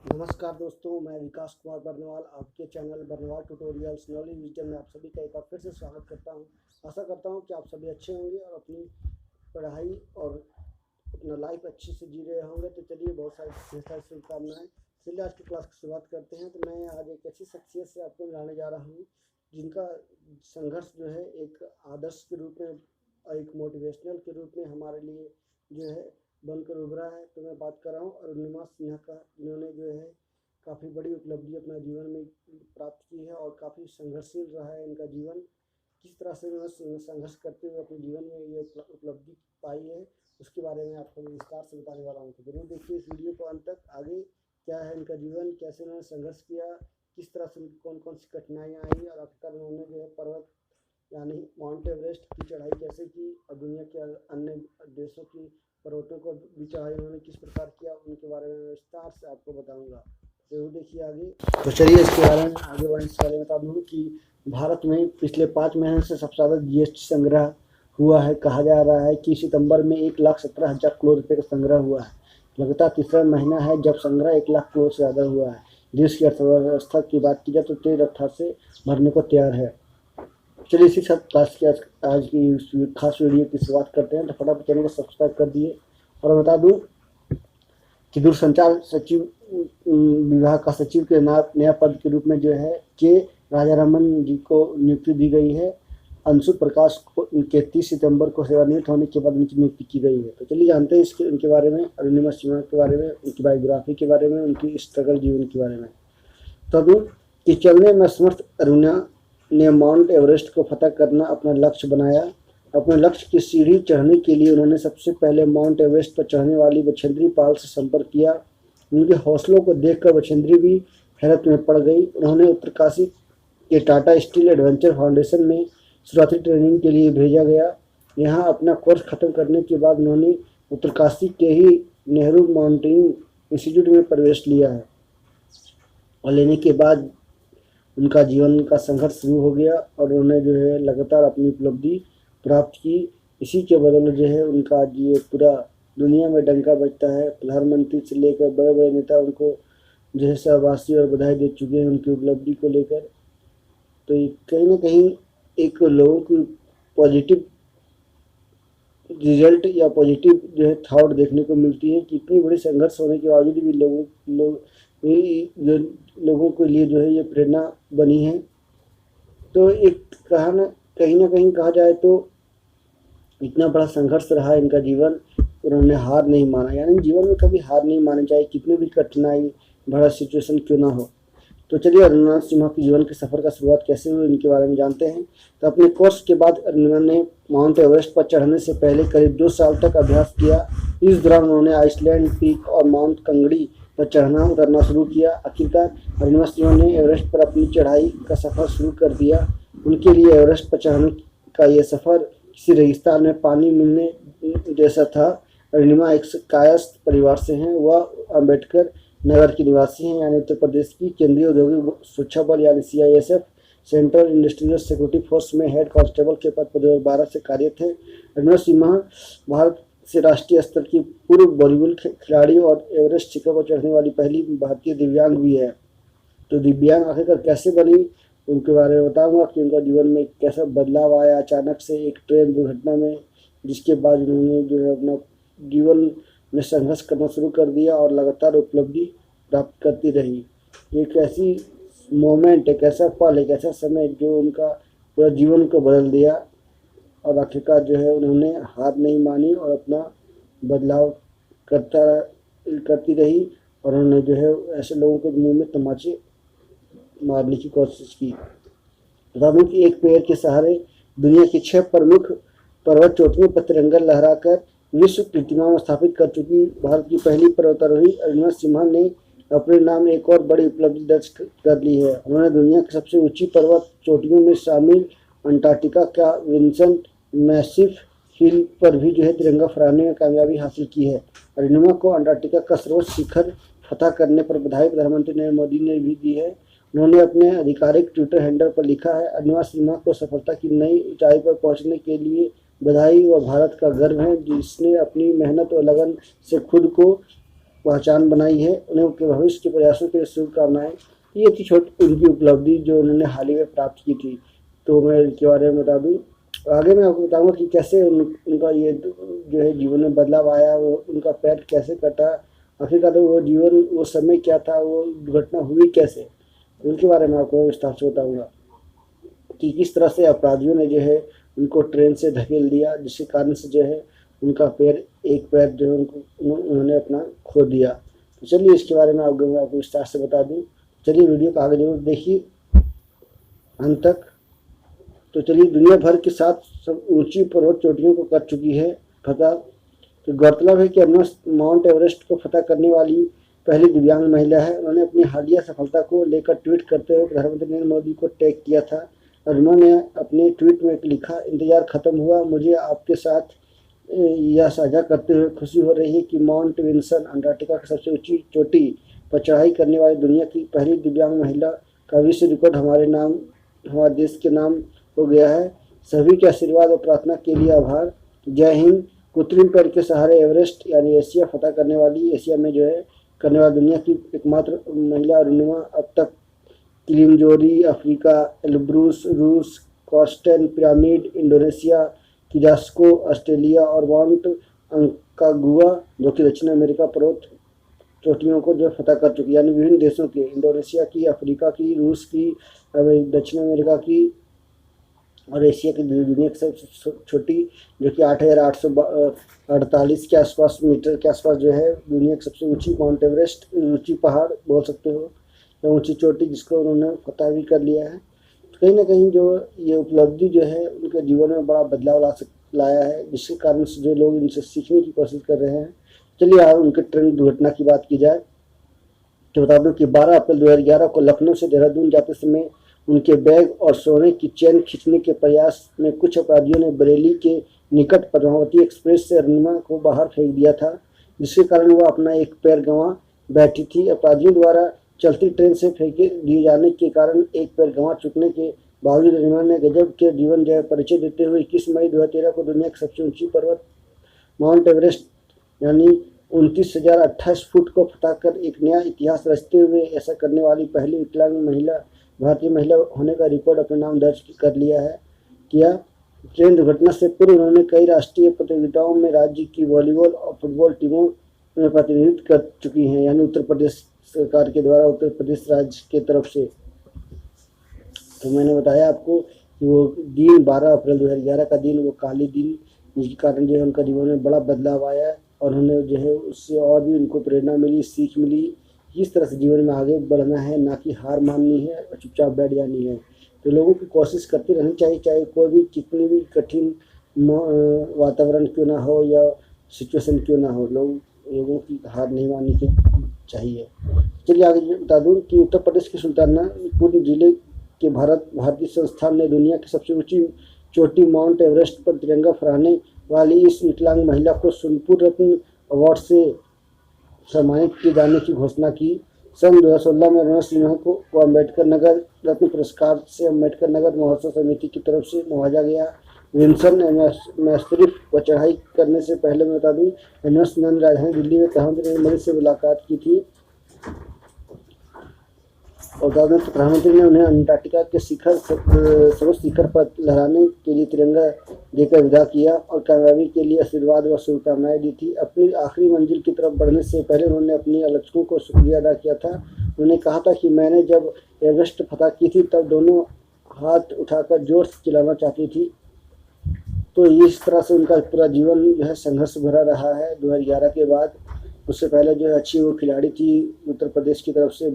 नमस्कार दोस्तों, मैं विकास कुमार बर्नवाल आपके channel Barnwal tutorials knowledge wisdom में आप सभी का एक बार फिर से स्वागत करता हूं। आशा करता हूं कि आप सभी अच्छे होंगे और अपनी पढ़ाई और अपना लाइफ अच्छे से जी रहे होंगे। तो चलिए, बहुत सारी शुभकामनाएं। चलिए आज की क्लास की शुरुआत करते हैं। तो मैं आज एक ऐसी शख्सियत से आपको मिलाने जा रहा हूँ जिनका संघर्ष जो है एक आदर्श के रूप में और एक मोटिवेशनल के रूप में हमारे लिए जो है बनकर उभरा है। तो मैं बात कर रहा हूँ अरुणिमा सिन्हा का, जिन्होंने जो है काफ़ी बड़ी उपलब्धि अपना जीवन में प्राप्त की है और काफ़ी संघर्षशील रहा है इनका जीवन। किस तरह से उन्होंने संघर्ष करते हुए अपने जीवन में ये उपलब्धि पाई है, उसके बारे में आपको विस्तार से बताने वाला हूँ। तो जरूर देखिए इस वीडियो को अंत तक। आगे क्या है इनका जीवन, कैसे उन्होंने संघर्ष किया, किस तरह से कौन कौन सी कठिनाइयाँ आई और आखिरकार उन्होंने जो है पर्वत यानी माउंट एवरेस्ट की चढ़ाई कैसे की और दुनिया के अन्य देशों की पर्वतों को भी चढ़ाई उन्होंने किस प्रकार किया, उनके बारे में विस्तार से आपको बताऊंगा। जरूर देखिए आगे। तो चलिए इसके बारे में आगे बढ़ने से पहले बता दूँ कि भारत में पिछले 5 महीने से सबसे ज़्यादा जीएसटी संग्रह हुआ है। कहा जा रहा है कि सितंबर में 1,17,000 करोड़ रुपये का संग्रह हुआ है। लगातार तीसरा महीना है जब संग्रह 1,00,000 करोड़ से ज़्यादा हुआ है। देश की अर्थव्यवस्था की बात की जाए तो तेज रफ्तार से बढ़ने को तैयार है। चलिए इसी सब क्लास की आज की खास वीडियो की शुरुआत करते हैं। तो फटाफट चैनल को सब्सक्राइब कर दिए। और बता दूं कि दूरसंचार सचिव विभाग का सचिव के नया पद के रूप में जो है के राजारमन जी को नियुक्ति दी गई है। अंशु प्रकाश को इनके 30 सितंबर को सेवानिवृत्त होने के बाद उनकी नियुक्ति की गई है। तो चलिए जानते हैं इनके बारे में, अरुणिमा सिन्हा के बारे में, उनकी बायोग्राफी के बारे में, उनकी स्ट्रगल जीवन के बारे में। तब कि चलने में समर्थ अरुणा ने माउंट एवरेस्ट को फतह करना अपना लक्ष्य बनाया। अपने लक्ष्य की सीढ़ी चढ़ने के लिए उन्होंने सबसे पहले माउंट एवरेस्ट पर चढ़ने वाली बछेंद्री पाल से संपर्क किया। उनके हौसलों को देखकर बछेंद्री भी हैरत में पड़ गई। उन्होंने उत्तरकाशी के टाटा स्टील एडवेंचर फाउंडेशन में शुरुआती ट्रेनिंग के लिए भेजा गया। यहाँ अपना कोर्स खत्म करने के बाद उन्होंने उत्तरकाशी के ही नेहरू माउंटेनिंग इंस्टीट्यूट में प्रवेश लिया है और लेने के बाद उनका जीवन का संघर्ष शुरू हो गया और उन्होंने जो है लगातार अपनी उपलब्धि प्राप्त की। इसी के बदले जो है उनका आज ये पूरा दुनिया में डंका बजता है। प्रधानमंत्री से लेकर बड़े बड़े नेता उनको जो है शाबाशी और बधाई दे चुके हैं उनकी उपलब्धि को लेकर। तो ये कहीं ना कहीं एक लोगों की पॉजिटिव रिजल्ट या पॉजिटिव जो है थॉट देखने को मिलती है कि इतनी बड़ी संघर्ष होने के बावजूद भी लोगों के लिए जो है ये प्रेरणा बनी है। तो एक कहीं ना कहीं कहा जाए तो इतना बड़ा संघर्ष रहा इनका जीवन, उन्होंने हार नहीं माना। यानी जीवन में कभी हार नहीं मानी, चाहे कितनी भी कठिनाई भरा सिचुएशन क्यों ना हो। तो चलिए अरुणिमा सिन्हा के जीवन के सफ़र का शुरुआत कैसे हुई इनके बारे में जानते हैं। तो अपने कोर्स के बाद अरुणिमा ने माउंट एवरेस्ट पर चढ़ने से पहले करीब 2 साल तक अभ्यास किया। इस दौरान उन्होंने आइसलैंड पीक और माउंट कंगड़ी पर चढ़ना उतरना शुरू किया। आखिरकार अरुणिमा सिन्हा ने एवरेस्ट पर अपनी चढ़ाई का सफ़र शुरू कर दिया। उनके लिए एवरेस्ट पर चढ़ने का ये सफ़र किसी रेगिस्तान में पानी मिलने जैसा था। अरुणिमा एक कायस्थ परिवार से हैं। वह अम्बेडकर नगर की निवासी हैं, यानी उत्तर प्रदेश की केंद्रीय औद्योगिक सुरक्षा बल यानी CISF central industrial security force में हेड कांस्टेबल के पद पर 2012 से कार्यरत है। अरुणिमा सिन्हा भारत से राष्ट्रीय स्तर की पूर्व बॉलीवुड खिलाड़ी और एवरेस्ट शिखर पर चढ़ने वाली पहली भारतीय दिव्यांग भी है। तो दिव्यांग आखिरकार कैसे बनी उनके बारे में बताऊंगा कि उनका जीवन में कैसा बदलाव आया अचानक से एक ट्रेन दुर्घटना में, जिसके बाद उन्होंने जो है अपना जीवन में संघर्ष करना शुरू कर दिया और लगातार उपलब्धि प्राप्त करती रही। एक ऐसी मोमेंट, एक ऐसा पल, एक ऐसा समय जो उनका पूरा जीवन को बदल दिया और आखिरकार जो है उन्होंने हार नहीं मानी और अपना बदलाव करती रही और उन्होंने जो है ऐसे लोगों के मुंह में तमाचे मारने की कोशिश की। बता दूं कि एक पेड़ के सहारे दुनिया की 6 प्रमुख पर्वत चोटियों पर तिरंगा लहराकर विश्व कीर्तिमान स्थापित कर चुकी भारत की पहली पर्वतारोही अरुणिमा सिन्हा ने अपने नाम एक और बड़ी उपलब्धि दर्ज कर ली है। उन्होंने दुनिया की सबसे ऊंची पर्वत चोटियों में शामिल अंटार्कटिका का विंसेंट मैसिफ हिल पर भी जो है तिरंगा फहराने में कामयाबी हासिल की है। अरुणिमा को अंटार्कटिका का सर्वोच्च शिखर फतह करने पर बधाई प्रधानमंत्री नरेंद्र मोदी ने भी दी है। उन्होंने अपने आधिकारिक ट्विटर हैंडल पर लिखा है, अरुणिमा सिन्हा को सफलता की नई ऊंचाई पर पहुंचने के लिए बधाई। वह भारत का गर्व है जिसने अपनी मेहनत और लगन से खुद को पहचान बनाई है। उन्हें उनके भविष्य के प्रयासों के लिए शुभकामनाएं। ये थी छोटी उनकी उपलब्धि जो उन्होंने हाल ही में प्राप्त की थी। तो मैं इनके बारे में बता दूँ। आगे मैं आपको बताऊंगा कि कैसे उनका ये जो है जीवन में बदलाव आया, वो उनका पैर कैसे कटा, आखिरकार वो जीवन, वो समय क्या था, वो दुर्घटना हुई कैसे, उनके बारे में आपको विस्तार से बताऊंगा कि किस तरह से अपराधियों ने जो है उनको ट्रेन से धकेल दिया, जिसके कारण से जो है उनका एक पैर जो है उन्होंने अपना खो दिया। तो चलिए इसके बारे में मैं आपको विस्तार से बता दूं। चलिए वीडियो को आगे जरूर देखिए अंत तक। तो चलिए, दुनिया भर के 7 सब ऊंची पर्वत चोटियों को कर चुकी है फतह। तो गौरतलब है कि अनस माउंट एवरेस्ट को फतह करने वाली पहली दिव्यांग महिला है। उन्होंने अपनी हालिया सफलता को लेकर ट्वीट करते हुए प्रधानमंत्री नरेंद्र मोदी को टैग किया था और उन्होंने अपने ट्वीट में लिखा, इंतजार खत्म हुआ, मुझे आपके साथ यह साझा करते हुए खुशी हो रही है कि माउंट विल्सन अंटार्कटिका की सबसे ऊंची चोटी पर चढ़ाई करने वाली दुनिया की पहली दिव्यांग महिला का विश्व रिकॉर्ड हमारे देश के नाम हो गया है। सभी के आशीर्वाद और प्रार्थना के लिए आभार। जय हिंद। कृत्रिम पैर के सहारे एवरेस्ट यानी एशिया फतह करने वाली, एशिया में जो है करने वाली दुनिया की एकमात्र महिला अरुणिमा अब तक किलिंजोरी अफ्रीका, एल्ब्रूस रूस, कॉस्टन पिरामिड इंडोनेशिया, किजास्को ऑस्ट्रेलिया और माउंट अंकागुआ जो कि दक्षिण अमेरिका पर्वत चोटियों को जो फतह कर चुकी है, यानी विभिन्न देशों के, इंडोनेशिया की, अफ्रीका की, रूस की, दक्षिण अमेरिका की और एशिया की दुनिया की सबसे छोटी जो कि 8,848 के आसपास मीटर के आसपास जो है दुनिया की सबसे ऊंची माउंट एवरेस्ट, ऊंची पहाड़ बोल सकते हो या ऊंची चोटी, जिसको उन्होंने फतह भी कर लिया है। तो कहीं ना कहीं जो ये उपलब्धि जो है उनके जीवन में बड़ा बदलाव लाया है, जिसके कारण से जो लोग इनसे सीखने की कोशिश कर रहे हैं। चलिए आज उनके ट्रेन दुर्घटना की बात की जाए तो बता दूं कि 12 अप्रैल 2011 को लखनऊ से देहरादून जाते समय उनके बैग और सोने की चेन खींचने के प्रयास में कुछ अपराधियों ने बरेली के निकट पद्मावती एक्सप्रेस से अरुणिमा को बाहर फेंक दिया था, जिसके कारण वह अपना एक पैर गंवा बैठी थी। अपराधियों द्वारा चलती ट्रेन से फेंके दिए जाने के कारण एक पैर गंवा चुकने के बावजूद अरुणिमा ने गजब के जीवन जय परिचय देते हुए 21 मई 2013 को दुनिया की सबसे ऊंची पर्वत माउंट एवरेस्ट यानी 29,028 फुट को फतह कर एक नया इतिहास रचते हुए ऐसा करने वाली पहली विकलांग भारतीय महिला होने का रिकॉर्ड अपने नाम दर्ज कर लिया है किया। ट्रेन दुर्घटना से पूर्व उन्होंने कई राष्ट्रीय प्रतियोगिताओं में राज्य की वॉलीबॉल और फुटबॉल टीमों में प्रतिनिधित्व कर चुकी हैं, यानी उत्तर प्रदेश सरकार के द्वारा उत्तर प्रदेश राज्य के तरफ से। तो मैंने बताया आपको कि वो दिन 12 अप्रैल 2011 का दिन वो काली दिन, जिसके कारण जो है उनका जीवन में बड़ा बदलाव आया और उन्हें जो है उससे और भी उनको प्रेरणा मिली, सीख मिली किस तरह से जीवन में आगे बढ़ना है, ना कि हार माननी है और चुपचाप बैठ जानी है। तो लोगों की कोशिश करती रहनी चाहिए, चाहे कोई भी कितनी भी कठिन वातावरण क्यों ना हो या सिचुएशन क्यों ना हो, लोगों की हार नहीं माननी चाहिए। चलिए आगे बता दूं कि उत्तर प्रदेश के सुल्तानपुर जिले के भारतीय संस्थान ने दुनिया की सबसे ऊंची चोटी माउंट एवरेस्ट पर तिरंगा फहराने वाली इस विकलांग महिला को सोनपुर रत्न अवार्ड से सम्मानित किए जाने की घोषणा की। सन 2016 में मनोज सिन्हा को अम्बेडकर नगर रत्न पुरस्कार से अम्बेडकर नगर महोत्सव समिति की तरफ से नवाजा गया। विल्सन मैस्ट्रिफ पर चढ़ाई करने से पहले मैं बता दूं, मनोज सिन्हा ने राजधानी दिल्ली में प्रधानमंत्री नरेंद्र मोदी से मुलाकात की थी और प्रधानमंत्री ने उन्हें अंटार्कटिका के सर्वोच्च शिखर पर लहराने के लिए तिरंगा देकर विदा किया और कामयाबी के लिए आशीर्वाद व शुभकामनाएं दी थी। अपनी आखिरी मंजिल की तरफ बढ़ने से पहले उन्होंने अपने आलोचकों को शुक्रिया अदा किया था। उन्होंने कहा था कि मैंने जब एवरेस्ट फतह की थी तब दोनों हाथ उठाकर जोर से चिल्लाना चाहती थी। तो इस तरह से उनका पूरा जीवन जो है संघर्ष भरा रहा है। 2011 के बाद, उससे पहले जो है अच्छी वो खिलाड़ी थी, उत्तर प्रदेश की तरफ से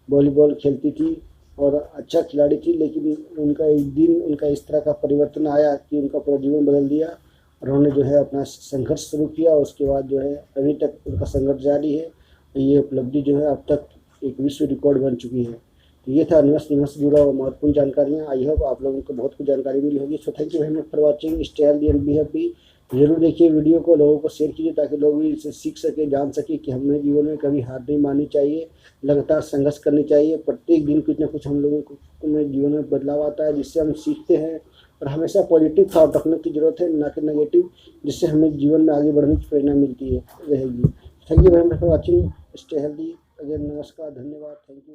वॉलीबॉल खेलती थी और अच्छा खिलाड़ी थी, लेकिन उनका एक दिन उनका इस तरह का परिवर्तन आया कि उनका पूरा जीवन बदल दिया और उन्होंने जो है अपना संघर्ष शुरू किया। उसके बाद जो है अभी तक उनका संघर्ष जारी है। ये उपलब्धि जो है अब तक एक विश्व रिकॉर्ड बन चुकी है। तो ये था अनस से जुड़ा हुआ महत्वपूर्ण जानकारियाँ। आई होप आप लोगों को बहुत कुछ जानकारी मिली होगी। So thank you very much for watching. Stay healthy and be happy. जरूर देखिए वीडियो को, लोगों को शेयर कीजिए ताकि लोग भी इसे सीख सके, जान सके कि हमें जीवन में कभी हार नहीं माननी चाहिए, लगातार संघर्ष करनी चाहिए। प्रत्येक दिन कुछ ना कुछ हम लोगों को में जीवन में बदलाव आता है, जिससे हम सीखते हैं और हमेशा पॉजिटिव थॉट रखने की जरूरत है, ना कि नेगेटिव, जिससे हमें जीवन में आगे बढ़ने की प्रेरणा मिलती है रहेगी। Thank you very much for watching, stay healthy again, नमस्कार, धन्यवाद, थैंक यू।